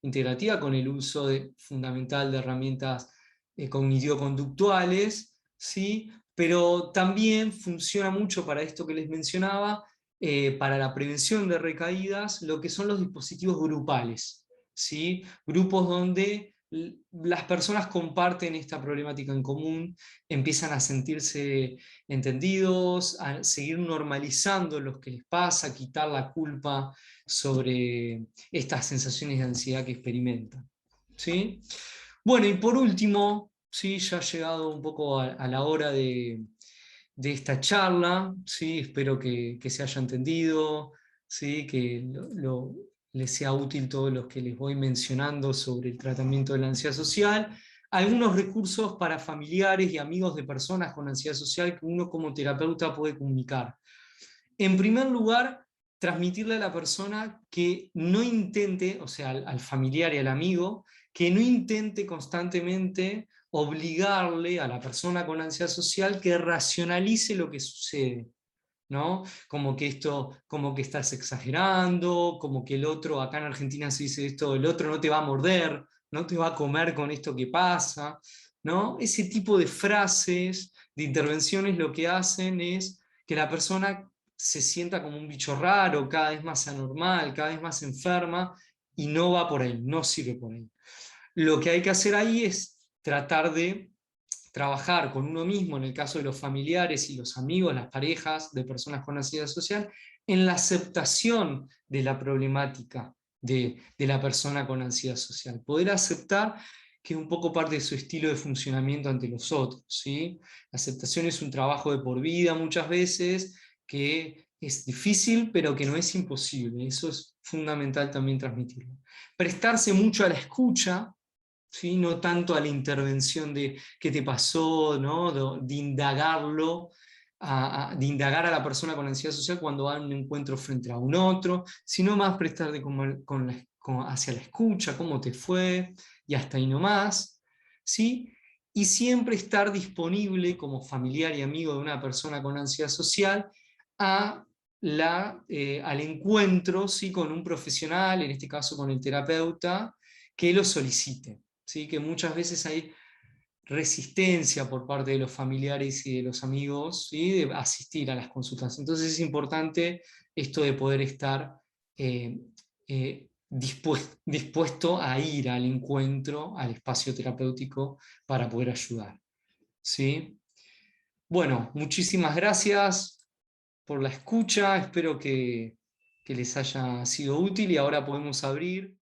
integrativa, con el uso fundamental de herramientas cognitivo-conductuales, ¿sí? Pero también funciona mucho para esto que les mencionaba, para la prevención de recaídas, lo que son los dispositivos grupales, ¿sí? Grupos donde las personas comparten esta problemática en común, empiezan a sentirse entendidos, a seguir normalizando lo que les pasa, quitar la culpa sobre estas sensaciones de ansiedad que experimentan, ¿sí? Bueno, y por último, ¿sí? Ya ha llegado un poco a la hora de esta charla, ¿sí? Espero que se haya entendido, ¿sí? Que les sea útil todo lo que les voy mencionando sobre el tratamiento de la ansiedad social. Algunos recursos para familiares y amigos de personas con ansiedad social que uno como terapeuta puede comunicar. En primer lugar, transmitirle a la persona que no intente, o sea, al familiar y al amigo, que no intente constantemente obligarle a la persona con ansiedad social que racionalice lo que sucede, ¿no? Como que como que estás exagerando, como que el otro, acá en Argentina se dice esto, el otro no te va a morder, no te va a comer con esto que pasa, ¿no? Ese tipo de frases, de intervenciones, lo que hacen es que la persona se sienta como un bicho raro, cada vez más anormal, cada vez más enferma, y no va por ahí, no sirve por ahí. Lo que hay que hacer ahí es tratar de trabajar con uno mismo, en el caso de los familiares y los amigos, las parejas de personas con ansiedad social, en la aceptación de la problemática de la persona con ansiedad social. Poder aceptar que es un poco parte de su estilo de funcionamiento ante los otros, ¿sí? La aceptación es un trabajo de por vida muchas veces, que es difícil, pero que no es imposible. Eso es fundamental también transmitirlo. Prestarse mucho a la escucha, ¿sí? No tanto a la intervención de qué te pasó, ¿no? De indagarlo, de indagar a la persona con ansiedad social cuando va a un encuentro frente a un otro, sino más prestarle hacia la escucha, cómo te fue, y hasta ahí nomás, ¿sí? Y siempre estar disponible como familiar y amigo de una persona con ansiedad social al encuentro, ¿sí? Con un profesional, en este caso con el terapeuta, que lo solicite, ¿sí? Que muchas veces hay resistencia por parte de los familiares y de los amigos, ¿sí? De asistir a las consultas. Entonces es importante esto de poder estar dispuesto a ir al encuentro, al espacio terapéutico para poder ayudar, ¿sí? Bueno, muchísimas gracias por la escucha, espero que les haya sido útil y ahora podemos abrir